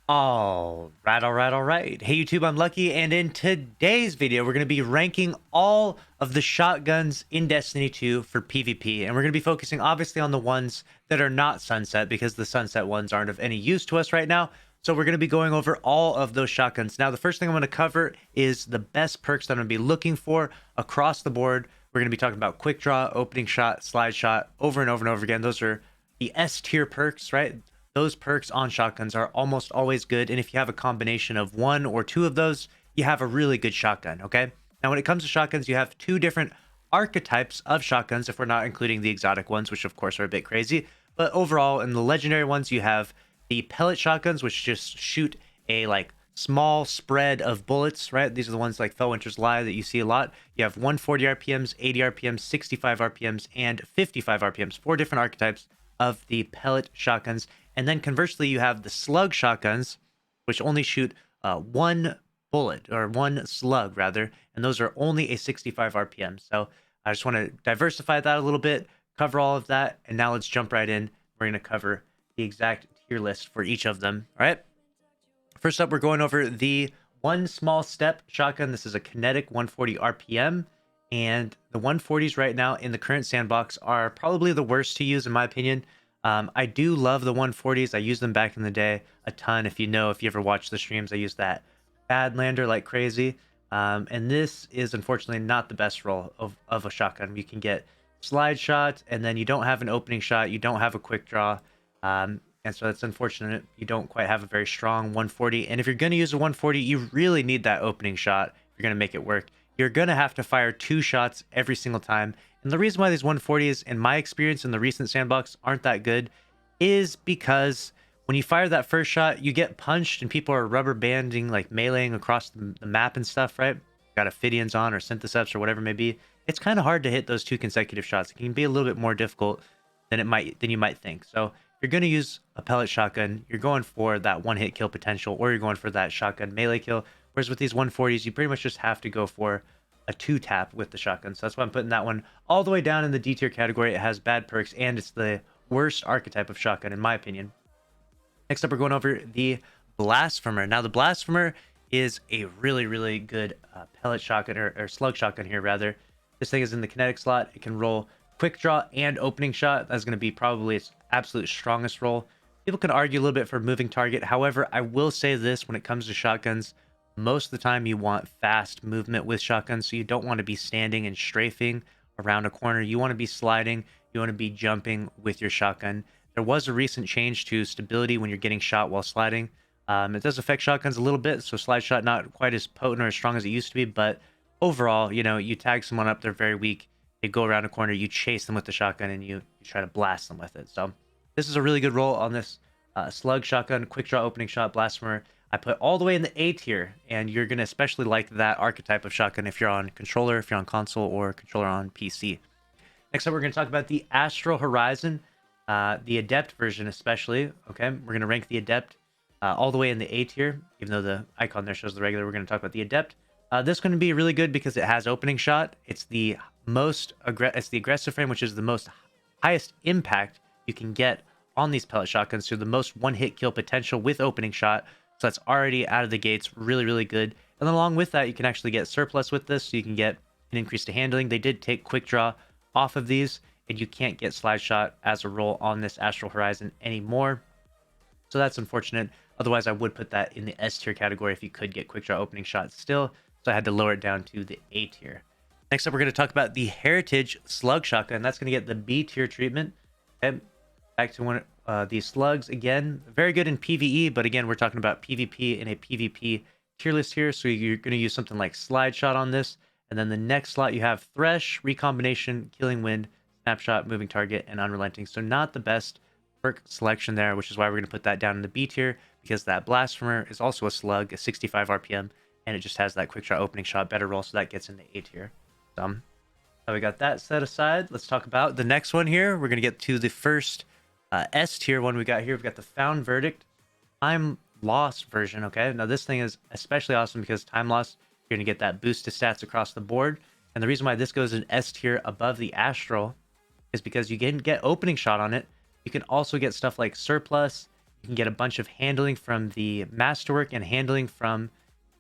All right. Hey YouTube, I'm Lucky, and in today's video, we're going to be ranking all of the shotguns in Destiny 2 for PvP, and we're going to be focusing obviously on the ones that are not Sunset, because the Sunset ones aren't of any use to us right now. So we're going to be going over all of those shotguns. Now, the first thing I'm going to cover is the best perks that I'm going to be looking for across the board. We're going to be talking about quick draw, opening shot, slide shot, over and over and over again. Those are the S tier perks, right? Those perks on shotguns are almost always good, and if you have a combination of one or two of those, you have a really good shotgun. Okay, now when it comes to shotguns, you have two different archetypes of shotguns, if we're not including the exotic ones, which of course are a bit crazy. But overall, in the legendary ones, you have the pellet shotguns, which just shoot a small spread of bullets, right? These are the ones like Felwinter's Lie that you see a lot. You have 140 RPMs, 80 RPMs, 65 RPMs, and 55 RPMs. Four different archetypes of the pellet shotguns. And then conversely, you have the slug shotguns, which only shoot one bullet, or one slug rather, and those are only a 65 RPM. So I just want to diversify that a little bit, cover all of that, and now let's jump right in. We're going to cover the exact tier list for each of them. All right. First up, we're going over the one small step shotgun. This is a kinetic 140 RPM, and the 140s right now in the current sandbox are probably the worst to use in my opinion. I do love the 140s. I used them back in the day a ton. If you ever watched the streams, I used that Badlander like crazy. And this is unfortunately not the best roll of a shotgun. You can get slide shot, and then you don't have an opening shot. You don't have a quick draw. And so that's unfortunate. You don't quite have a very strong 140. And if you're going to use a 140, you really need that opening shot if you're going to make it work. You're going to have to fire two shots every single time. And the reason why these 140s, in my experience in the recent sandbox, aren't that good is because when you fire that first shot, you get punched and people are rubber banding, like meleeing across the map and stuff, right? Got Ophidians on or Syntheseps or whatever it may be. It's kind of hard to hit those two consecutive shots. It can be a little bit more difficult than you might think. So if you're going to use a pellet shotgun, you're going for that one-hit kill potential, or you're going for that shotgun melee kill. Whereas with these 140s, you pretty much just have to go for a two-tap with the shotgun. So that's why I'm putting that one all the way down in the D tier category. It has bad perks, and it's the worst archetype of shotgun, in my opinion. Next up, we're going over the Blasphemer. Now, the Blasphemer is a really, really good pellet shotgun, or slug shotgun here, rather. This thing is in the kinetic slot. It can roll quick draw and opening shot. That's going to be probably its absolute strongest roll. People can argue a little bit for moving target. However, I will say this when it comes to shotguns, most of the time you want fast movement with shotguns, so you don't want to be standing and strafing around a corner. You want to be sliding. You want to be jumping with your shotgun. There was a recent change to stability when you're getting shot while sliding. It does affect shotguns a little bit, so slide shot not quite as potent or as strong as it used to be, but overall, you tag someone up, they're very weak, they go around a corner, you chase them with the shotgun, and you try to blast them with it. So this is a really good roll on this slug shotgun, quick draw opening shot, Blasphemer. I put all the way in the A tier, and you're going to especially like that archetype of shotgun if you're on controller, if you're on console, or controller on PC. Next up, we're going to talk about the Astral Horizon, the Adept version especially. Okay, we're going to rank the Adept all the way in the A tier, even though the icon there shows the regular. We're going to talk about the Adept. This is going to be really good because it has opening shot. It's the aggressive frame, which is the highest impact you can get on these pellet shotguns, so the most one-hit kill potential with opening shot. So that's already out of the gates really, really good. And then along with that, you can actually get surplus with this, so you can get an increase to handling. They did take quick draw off of these, and you can't get slide shot as a roll on this Astral Horizon anymore. So that's unfortunate. Otherwise, I would put that in the S tier category if you could get quick draw opening shots still. So I had to lower it down to the A tier. Next up, we're going to talk about the Heritage Slug Shotgun. That's going to get the B tier treatment. Okay. Back to one these slugs again, very good in PvE, but again, we're talking about PvP in a PvP tier list here. So you're going to use something like slide shot on this, and then the next slot you have Thresh, Recombination, Killing Wind, Snapshot, Moving Target, and Unrelenting. So not the best perk selection there, which is why we're going to put that down in the B tier, because that Blasphemer is also a slug, a 65 RPM, and it just has that quick shot opening shot better roll, so that gets in the A tier. So we got that set aside. Let's talk about the next one here. We're going to get to the first S tier one we got here. We've got the Found Verdict Time Lost version. Okay, now this thing is especially awesome because Time Lost, you're going to get that boost to stats across the board. And the reason why this goes in S tier above the Astral is because you can get opening shot on it. You can also get stuff like surplus. You can get a bunch of handling from the masterwork and handling from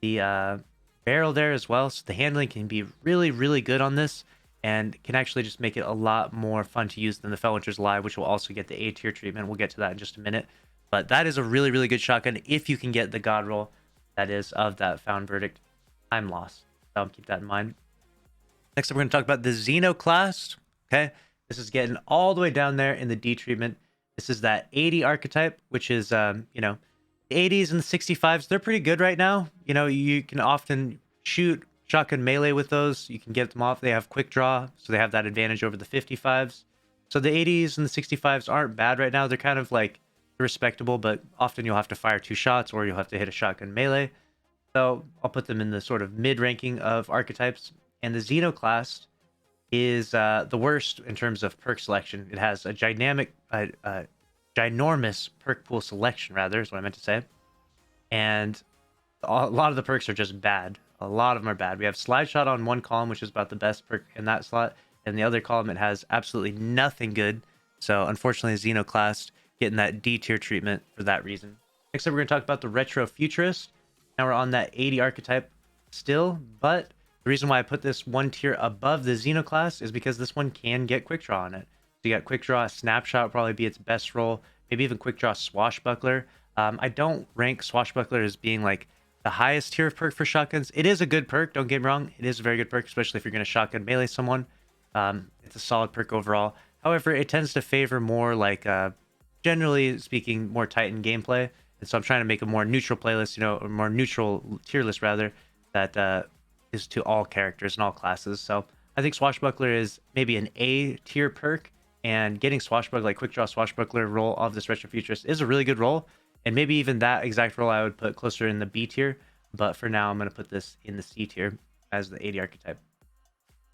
the barrel there as well. So the handling can be really, really good on this and can actually just make it a lot more fun to use than the Felwinter's Lie, which will also get the A tier treatment. We'll get to that in just a minute. But that is a really, really good shotgun if you can get the God roll that is of that Found Verdict time loss. So keep that in mind. Next up, we're going to talk about the Xenoclass. Okay, this is getting all the way down there in the D treatment. This is that 80 archetype, which is, you know, the 80s and the 65s. They're pretty good right now. You know, you can often shoot shotgun melee with those. You can get them off. They have quick draw, so they have that advantage over the 55s. So the 80s and the 65s aren't bad right now. They're kind of like respectable, but often you'll have to fire 2 shots or you'll have to hit a shotgun melee. So I'll put them in the sort of mid ranking of archetypes. And the Xenoclass is the worst in terms of perk selection. It has a ginormous perk pool selection, rather, is what I meant to say. And a lot of the perks are just bad. A lot of them are bad. We have Slide Shot on one column, which is about the best perk in that slot. And the other column, it has absolutely nothing good. So unfortunately, Xenoclass getting that D tier treatment for that reason. Next up, we're going to talk about the Retro Futurist. Now we're on that 80 archetype still, but the reason why I put this one tier above the Xenoclass is because this one can get Quick Draw on it. So you got Quick Draw, Snapshot will probably be its best role, maybe even Quick Draw Swashbuckler. I don't rank Swashbuckler as being like the highest tier of perk for shotguns. It is a good perk, don't get me wrong. It is a very good perk, especially if you're going to shotgun melee someone. It's a solid perk overall. However, it tends to favor more like, generally speaking, more Titan gameplay. And so I'm trying to make a more neutral playlist, you know, a more neutral tier list rather, that is to all characters and all classes. So I think Swashbuckler is maybe an A tier perk, and getting Swashbuckler, like Quick Draw Swashbuckler role of this Retro Futurist is a really good role. And maybe even that exact role I would put closer in the B tier. But for now, I'm going to put this in the C tier as the 80 archetype.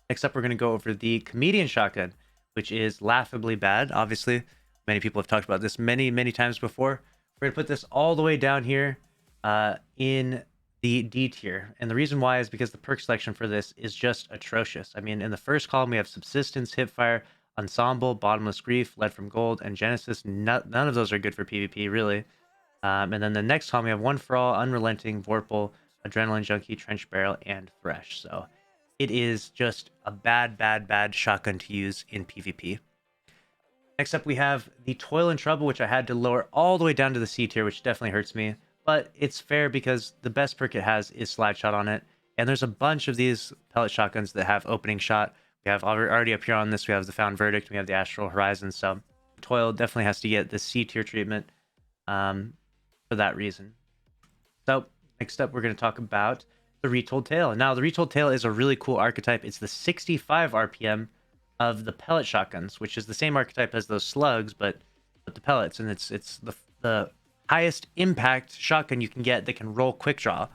Next up, we're going to go over the Comedian Shotgun, which is laughably bad. Obviously, many people have talked about this many, many times before. We're going to put this all the way down here in the D tier. And the reason why is because the perk selection for this is just atrocious. I mean, in the first column, we have Subsistence, Hipfire, Ensemble, Bottomless Grief, Lead from Gold, and Genesis. None of those are good for PvP, really. And then the next column, we have One for All, Unrelenting, Vorpal, Adrenaline Junkie, Trench Barrel, and Thresh. So it is just a bad, bad, bad shotgun to use in PvP. Next up, we have the Toil and Trouble, which I had to lower all the way down to the C tier, which definitely hurts me. But it's fair because the best perk it has is Slide Shot on it. And there's a bunch of these pellet shotguns that have Opening Shot. We have already up here on this, we have the Found Verdict, we have the Astral Horizon. So Toil definitely has to get the C tier treatment for that reason. So next up, we're going to talk about the Retold Tail. Now, the Retold Tail is a really cool archetype. It's the 65 RPM of the pellet shotguns, which is the same archetype as those slugs, but the pellets, and it's the highest impact shotgun you can get that can roll Quick Draw.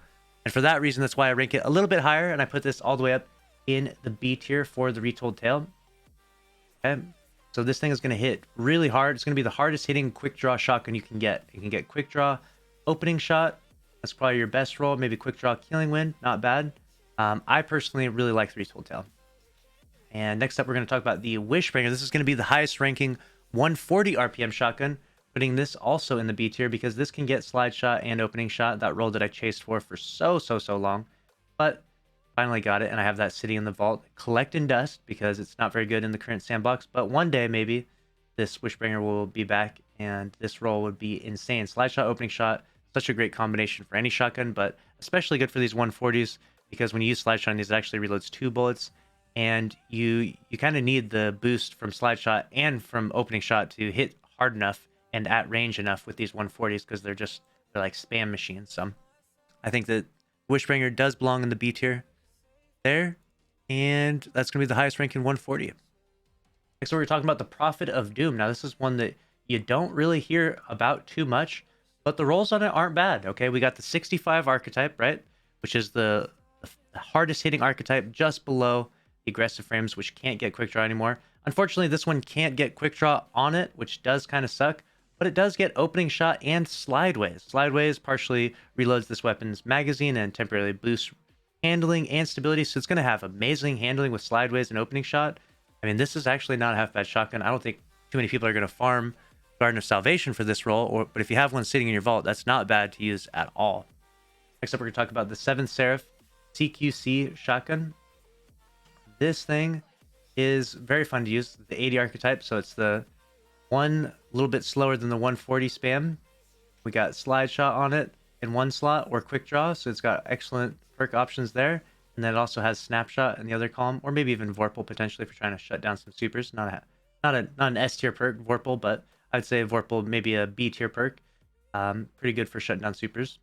And for that reason, that's why I rank it a little bit higher, and I put this all the way up in the B tier for the Retold Tail. Okay, so this thing is going to hit really hard. It's going to be the hardest hitting Quick Draw shotgun you can get. You can get Quick Draw, Opening Shot. That's probably your best roll. Maybe Quick Draw, Killing Wind, not bad. I personally really like the Retold Tail. And next up, we're going to talk about the Wishbringer. This is going to be the highest ranking 140 RPM shotgun, putting this also in the B tier because this can get Slide Shot and Opening Shot, that role that I chased for so long. But finally got it, and I have that sitting in the vault. Collecting Dust because it's not very good in the current sandbox, but one day maybe this Wishbringer will be back, and this role would be insane. Slide Shot, Opening Shot, such a great combination for any shotgun, but especially good for these 140s because when you use Slide Shot on these, it actually reloads 2 bullets. And you kind of need the boost from Slide Shot and from Opening Shot to hit hard enough and at range enough with these 140s because they're like spam machines. So I think that Wishbringer does belong in the B tier there, and that's going to be the highest ranking 140. Next, we're talking about the Prophet of Doom. Now, this is one that you don't really hear about too much, but the rolls on it aren't bad. Okay, we got the 65 archetype, right, which is the hardest hitting archetype, just below aggressive frames, which can't get Quick Draw anymore. Unfortunately, this one can't get Quick Draw on it, which does kind of suck, but it does get Opening Shot and Slideways. Slideways partially reloads this weapon's magazine and temporarily boosts handling and stability, so it's going to have amazing handling with Slideways and Opening Shot. I mean, this is actually not a half bad shotgun. I don't think too many people are going to farm Garden of Salvation for this role, but if you have one sitting in your vault, that's not bad to use at all. Next up, we're going to talk about the 7th Seraph CQC shotgun. This thing is very fun to use. The 80 archetype, so it's the one a little bit slower than the 140 spam. We got slide shot on it in one slot, or quick draw, so it's got excellent perk options there. And then it also has snapshot in the other column, or maybe even Vorpal potentially if you're trying to shut down some supers. Not an S tier perk, Vorpal, but I'd say Vorpal maybe a B tier perk. Pretty good for shutting down supers.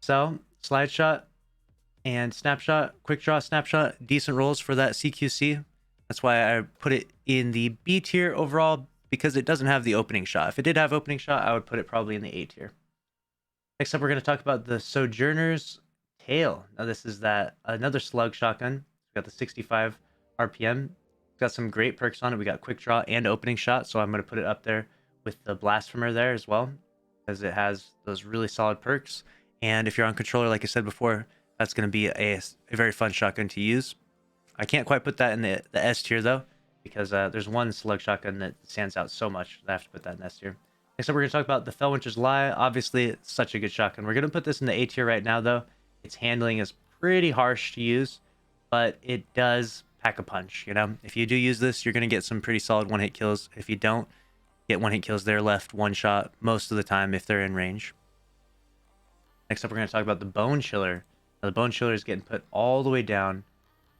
So slide shot and snapshot, quick draw, snapshot, decent rolls for that CQC. That's why I put it in the B tier overall, because it doesn't have the opening shot. If it did have opening shot, I would put it probably in the A tier. Next up, we're going to talk about the Sojourners Tail. Now this is another slug shotgun. It's got the 65 RPM. It's got some great perks on it. We got quick draw and opening shot, so I'm going to put it up there with the Blasphemer there as well, because it has those really solid perks. And if you're on controller, like I said before, that's going to be a very fun shotgun to use. I can't quite put that in the S tier though, because there's one slug shotgun that stands out so much that I have to put that in S tier. Next up, we're going to talk about the Fellwinter's Lie. Obviously, it's such a good shotgun. We're going to put this in the A tier right now though. Its handling is pretty harsh to use, but it does pack a punch. You know, if you do use this, you're going to get some pretty solid one-hit kills. If you don't get one-hit kills, they're left one shot most of the time if they're in range. Next up, we're going to talk about the Bone Chiller. Now, the Bone Chiller is getting put all the way down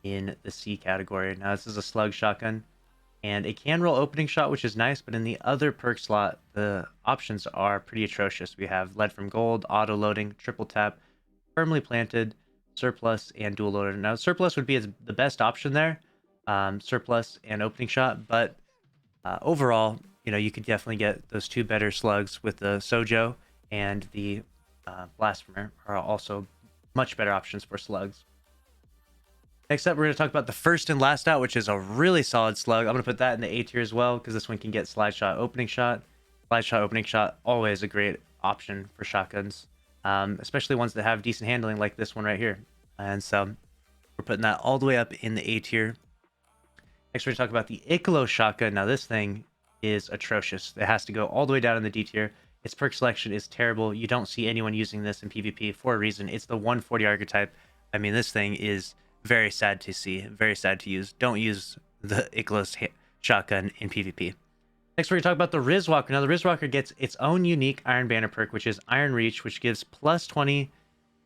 in the C category. Now, this is a slug shotgun, and it can roll opening shot, which is nice, but in the other perk slot, the options are pretty atrocious. We have Lead from Gold, auto loading, triple tap, firmly planted, surplus, and dual loader. Now, surplus would be the best option there, surplus and opening shot, but overall, you know, you could definitely get those two better slugs with the Sojo, and the Blasphemer are also much better options for slugs. Next up, we're going to talk about the first and last out, which is a really solid slug. I'm going to put that in the A tier as well, because this one can get slide shot, opening shot. Slide shot, opening shot, always a great option for shotguns, especially ones that have decent handling like this one right here. And so we're putting that all the way up in the A tier. Next, we're going to talk about the Akelo shotgun. Now, this thing is atrocious. It has to go all the way down in the D tier. Its perk selection is terrible. You don't see anyone using this in PvP for a reason. It's the 140 archetype. I mean, this thing is very sad to see, very sad to use. Don't use the Xenoclass shotgun in PvP. Next, we're going to talk about the Wristwalker. Now, the Wristwalker gets its own unique Iron Banner perk, which is Iron Reach, which gives plus 20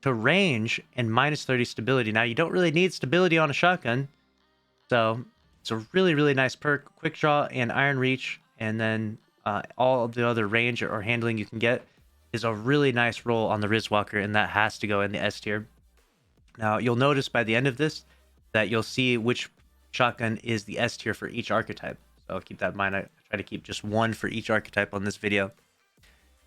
to range and minus 30 stability. Now, you don't really need stability on a shotgun, so it's a really, really nice perk. Quick Draw and Iron Reach, and then all of the other range or handling you can get is a really nice roll on the Wristwalker, and that has to go in the S tier. Now, you'll notice by the end of this that you'll see which shotgun is the S tier for each archetype. So keep that in mind. I try to keep just one for each archetype on this video.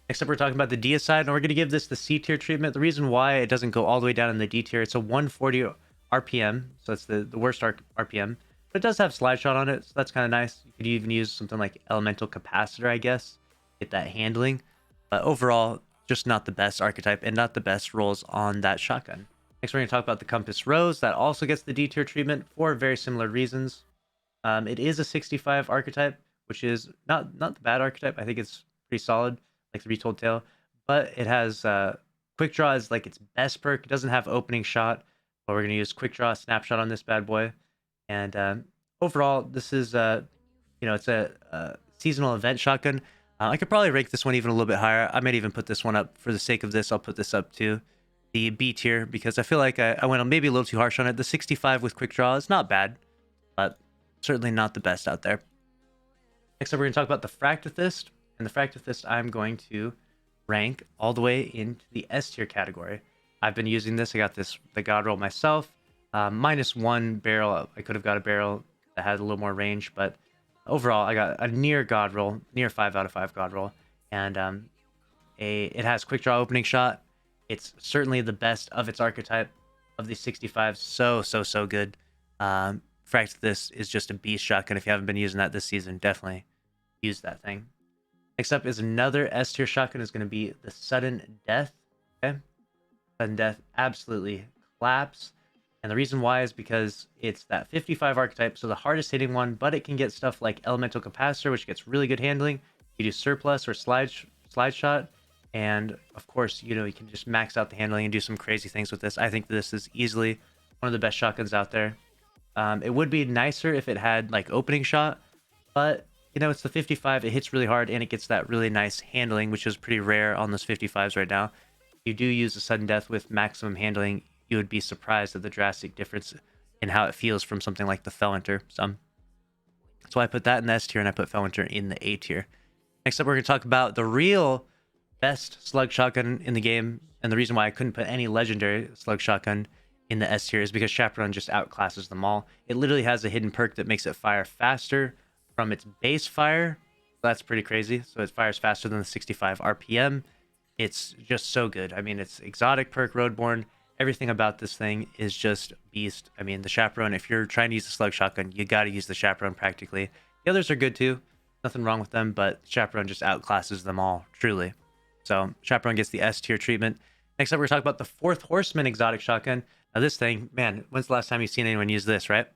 Next up, we're talking about the Deicide, and we're going to give this the C tier treatment. The reason why it doesn't go all the way down in the D tier, it's a 140 RPM, so it's the worst RPM. But it does have slide shot on it, so that's kind of nice. You could even use something like Elemental Capacitor, I guess, get that handling. But overall, just not the best archetype and not the best rolls on that shotgun. Next, we're going to talk about the Compass Rose. That also gets the D tier treatment for very similar reasons. It is a 65 archetype, which is not the bad archetype. I think it's pretty solid, like the Retold Tale. But it has Quick Draw is like its best perk. It doesn't have opening shot, but we're going to use Quick Draw Snapshot on this bad boy. And overall, this is it's a seasonal event shotgun. I could probably rank this one even a little bit higher. I might even put this one up for the sake of this. I'll put this up to the B tier, because I feel like I went maybe a little too harsh on it. The 65 with Quick Draw is not bad, but certainly not the best out there. Next up, we're going to talk about the Fractathist. And the Fractathist I'm going to rank all the way into the S tier category. I've been using this. I got the God roll myself. -1 barrel. I could have got a barrel that had a little more range, but overall, I got a near God roll, near 5 out of 5 God roll. And it has Quick Draw, opening shot. It's certainly the best of its archetype of the 65. So good. Fractathist is just a beast shotgun. If you haven't been using that this season, definitely use that thing. Next up is another S tier shotgun. Is going to be the Sudden Death. Okay, Sudden Death absolutely claps. And the reason why is because it's that 55 archetype, so the hardest hitting one, but it can get stuff like Elemental Capacitor, which gets really good handling, You do surplus or slide shot, and of course, you know, you can just max out the handling and do some crazy things with this. I think this is easily one of the best shotguns out there. It would be nicer if it had like opening shot, but you know, it's the 55. It hits really hard and it gets that really nice handling, which is pretty rare on those 55s right now. You do use a sudden death with maximum handling, you would be surprised at the drastic difference in how it feels from something like the Felwinter. So I put that in the S tier and I put Felwinter in the A tier. Next up, we're going to talk about the real best slug shotgun in the game, and the reason why I couldn't put any legendary slug shotgun in the S tier is because Chaperone just outclasses them all. It literally has a hidden perk that makes it fire faster from its base fire. That's pretty crazy. So it fires faster than the 65 RPM. It's just so good. I mean, it's exotic perk, roadborne. Everything about this thing is just beast. I mean, the Chaperone, if you're trying to use the slug shotgun, you got to use the Chaperone practically. The others are good too. Nothing wrong with them, but Chaperone just outclasses them all, truly. So Chaperone gets the S tier treatment. Next up, we're going to talk about the 4th Horseman exotic shotgun. Now this thing, man, when's the last time you've seen anyone use this, right?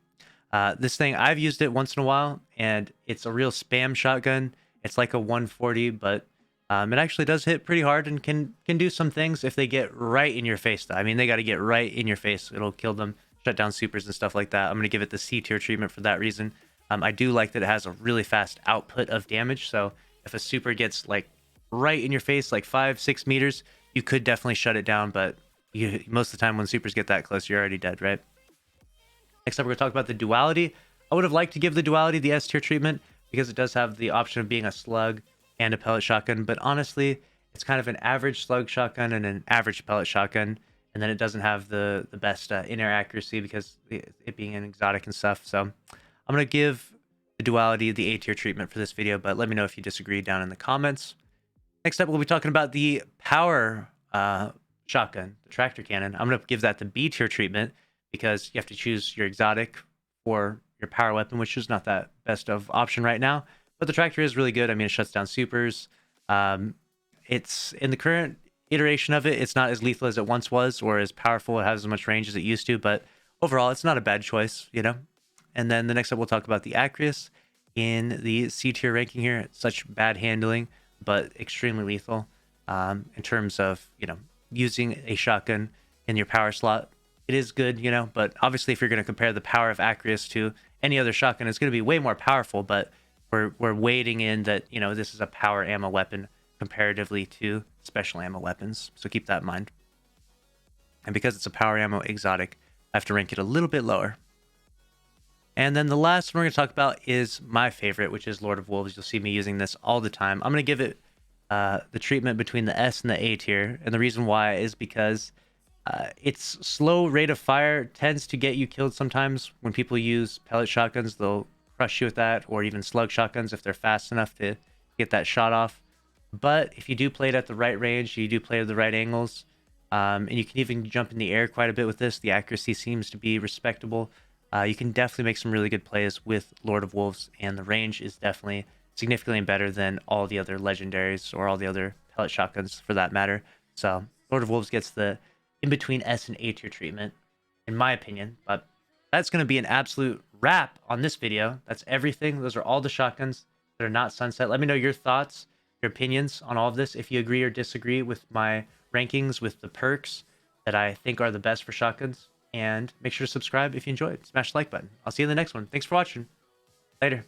This thing, I've used it once in a while, and it's a real spam shotgun. It's like a 140, but it actually does hit pretty hard and can do some things if they get right in your face, though. I mean, they got to get right in your face. It'll kill them, shut down supers and stuff like that. I'm going to give it the C tier treatment for that reason. I do like that it has a really fast output of damage, so if a super gets like right in your face, like 5-6 meters, you could definitely shut it down, but most of the time when supers get that close, you're already dead, right? Next up, we're going to talk about the Duality. I would have liked to give the Duality the S tier treatment because it does have the option of being a slug and a pellet shotgun, but honestly, it's kind of an average slug shotgun and an average pellet shotgun, and then it doesn't have the best in-air accuracy because it being an exotic and stuff. So I'm going to give the Duality the A tier treatment for this video, but let me know if you disagree down in the comments. Next up, we'll be talking about the power shotgun, the tractor cannon. I'm going to give that the B tier treatment because you have to choose your exotic for your power weapon, which is not that best of option right now. But the tractor is really good. I mean, it shuts down supers. It's in the current iteration of it, it's not as lethal as it once was or as powerful. It has as much range as it used to, but overall, it's not a bad choice, you know? And then the next up, we'll talk about the Acreus in the C tier ranking here. It's such bad handling, but extremely lethal in terms of, you know, using a shotgun in your power slot. It is good, you know, but obviously if you're going to compare the power of Acreus to any other shotgun, it's going to be way more powerful, but we're weighting in that, you know, this is a power ammo weapon comparatively to special ammo weapons. So keep that in mind. And because it's a power ammo exotic, I have to rank it a little bit lower. And then the last one we're going to talk about is my favorite, which is Lord of Wolves. You'll see me using this all the time. I'm going to give it the treatment between the S and the A tier. And the reason why is because its slow rate of fire tends to get you killed sometimes. When people use pellet shotguns, they'll crush you with that, or even slug shotguns if they're fast enough to get that shot off. But if you do play it at the right range, you do play at the right angles, and you can even jump in the air quite a bit with this. The accuracy seems to be respectable. You can definitely make some really good plays with Lord of Wolves, and the range is definitely significantly better than all the other legendaries or all the other pellet shotguns for that matter. So Lord of Wolves gets the in-between S and A tier treatment, in my opinion. But that's going to be an absolute wrap on this video. That's everything. Those are all the shotguns that are not sunset. Let me know your thoughts, your opinions on all of this. If you agree or disagree with my rankings with the perks that I think are the best for shotguns. And make sure to subscribe if you enjoyed. Smash the like button. I'll see you in the next one. Thanks for watching. Later.